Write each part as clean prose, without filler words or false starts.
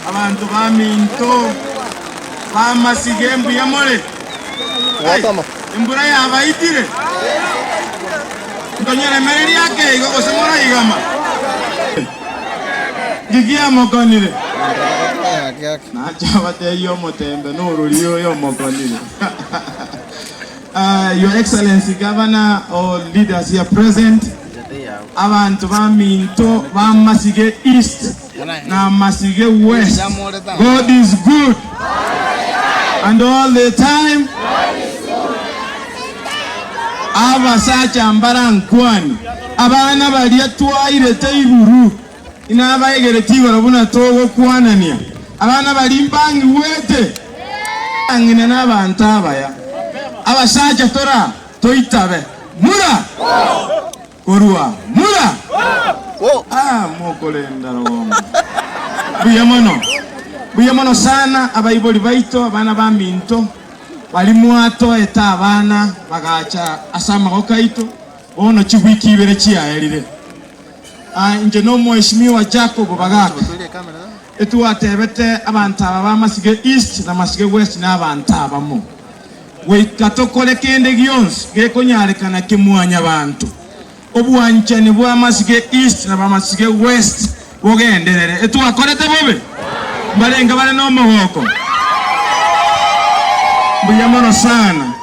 abantu baminto bamasigembu yamole imbura yabayitire ndonyere mereri yake igo osemora igama gigia mokonire nacha bate yo motembe n'ururiyo yo mokonire. Your Excellency Governor or leaders here present, abantu baminto bamasige east na masige west. God is good and all the time. Abasacha mbarankwani abana baliya twaire teiburu inaba egeretiwa rabuna togo kwanania abana balimbangi wete angine n'abantu abaya abasacha tora toitabe mura korua mura mokolenda rongo buyamono sana abayiboli baito abana baminto balimuato eta abana bagacha asama okaito ono chibwiki ibere chiaerire nje no mheshimiwa Jacob bagaka etu atebete abantu abamasige east na masige west na abantu abamo we katokole kende gyons gekonyalekana kimwanya abantu obuwanchani bwa masige east na bamasige west bogenderere etu akorete bobe balenga bale no mohoko buyamono sana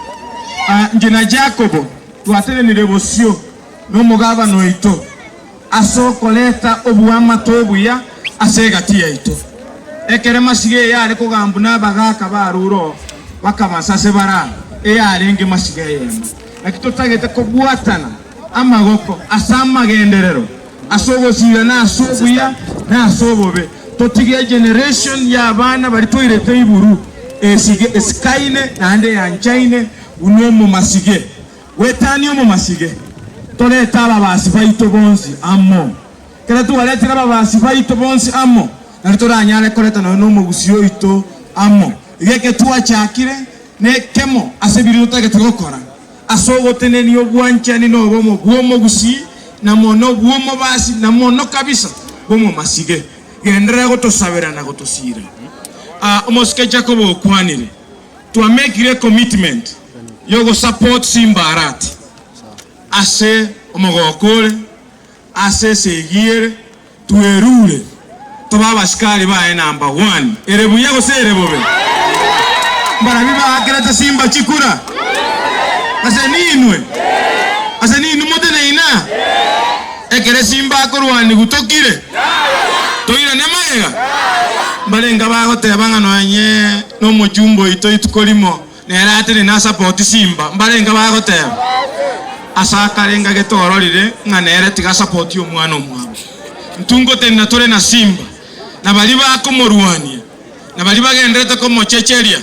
njina Jacob tuatene ni rebosio no mugaba no ito aso koleta obuama tobuya asegatia ito ekere masige yale kugambuna bagaka baruro bakamasase bara eyalenge masige yema nakitotagete kubwatana amagoko asama genderero asobosira na asobuya na asobobe totige generation ya bana bali toirete iburu esige eskaine nande yanchaine unomo masige wetani omo masige toleta babasi baito bonsi ammo kera tu waletira babasi baito bonsi ammo nalitoranyale koleta no mugusio ito ammo igeke tu achakire ne kemo asebiri utake tukokora asogo teneni obwanchani no bomo bwomo gusi na mono bwomo basi na mono kabisa bomo masige gendera gotosabera na gotosira omoske Jacob okwanire to make a commitment yogo support Simba Arati ase omogokole ase segire tuerule toba baskari ba number 1 erebuye go serebobe barabiba akrata Simba chikura ase ninu modene ina ekere Simba akorwani gutokire toira nemaega balenga bagotebanga noanye no mujumbo ito itukolimo nerate na support Simba balenga bagoteba asakarenga getororire nganere tiga support omwana omwabo ntungo tena tore na Simba na bali bakomorwania na bali bagendete ko mochecheria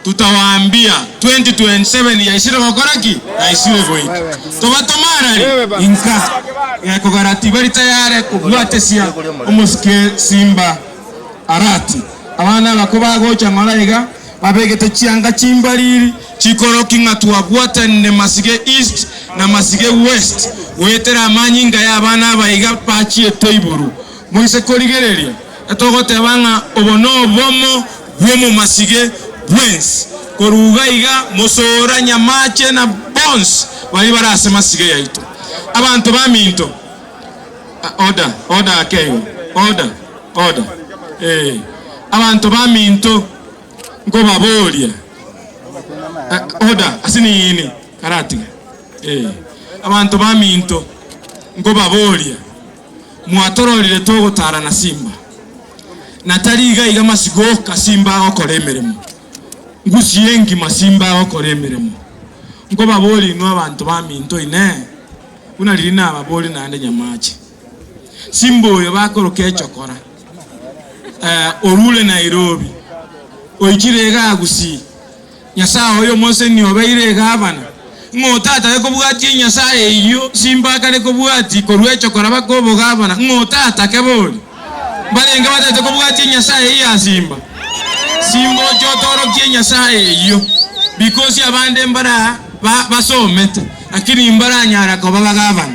tutawaambia 2027 ya isire gokoraki na isire goiki tobatomara inka ya kogarati bari tayare kubwatesia omuske Simba Arati abana bakoba gocha malaiga babegete chianga chimbaliri chikoroki ngatwabwatane masige east na masige west wetera amanyinga ya abana baiga pachi etoiburu moise koligereria etogote banga obono bomo masige bwens korugaiga mosora nyamache na bones bali barase masige yaito abantu baminto order akeyo order abantu baminto ngo babolia order asini yini karatiga abantu baminto ngo babolia mwatororire togotara na Simba natariga iga masigo kasimba okoremeremo ngusiyengi masimba okoremeremo ngo baboli no abantu baminto ine unalirina ababoli nande nyamache Simbo yo bakoroke chokora orule Nairobi oikirega agusi nyasaho oyo mose ni obeirega abana ngotata yako bwati nyasaye iyo Simba kale ko bwati korwecho koraba ko bogabana ngotata keboli balenga batata ko bwati nyasaye ya Simba jotoro ki nyasaye iyo because abande mbara basomete akiri mbara nyara ko babagabana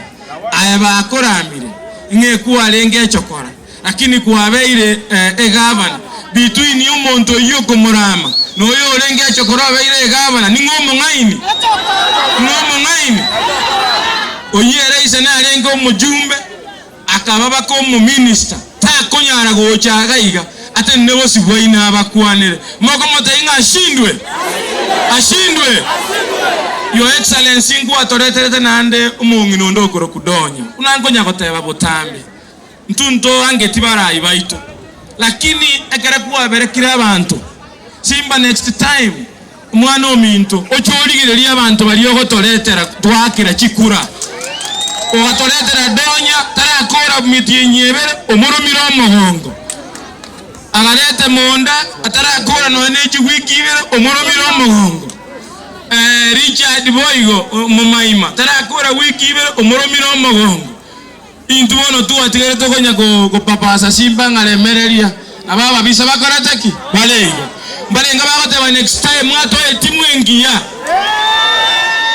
aya bakoramire ingekuwa lenge chokora lakini kuabeire egavana between umuntu yuko murama noyo olenge chokoro abeire egavana ni ngomo ngaini oyere isana arenga omujumbe akababa ko mu minister ta konyara gochaga iga ate nebo sibwaina abakwanire moko motainga ashindwe Your Excellency ngwa toreterete nande umungino ndokoro kudonya unangonya goteba butambi ntunto angetibara ibaito lakini ekere kuwa berekira abantu simba next time mwana ominto ochorigireria abantu bari ogotoretera twakira chikura ogatoretera Donya tarakora miti nyebere omurumiro omugongo agarete Monda atarakora noneji wiki ibere omurumiro omugongo Richard Boigo mumaima tarakora wiki ibere omurumiro omugongo intubono tu atigere tokonya ko papasa simba ngalemereria ababa bisa bakorataki balenga bagoteba next time mwato etimu engiya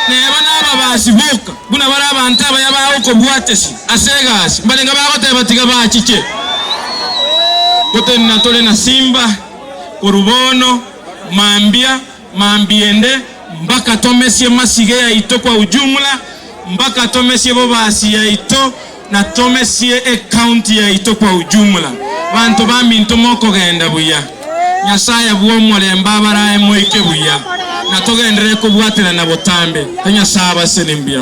neba naba basibuka buna bara abantu abayaba uko bwatesi asegasi balenga bagoteba tiga bachiche gotena tole na simba urubono mambiende mpaka tomesie masige ya ito kwa ujumla mpaka tomesie bobasi ya ito na tomesie county ya ito kwa ujumla bantu baminto moko genda buya Nyasaya buo mulemba baraye moike buya na togendere ko bwatira na botambe Nyasaba senimbia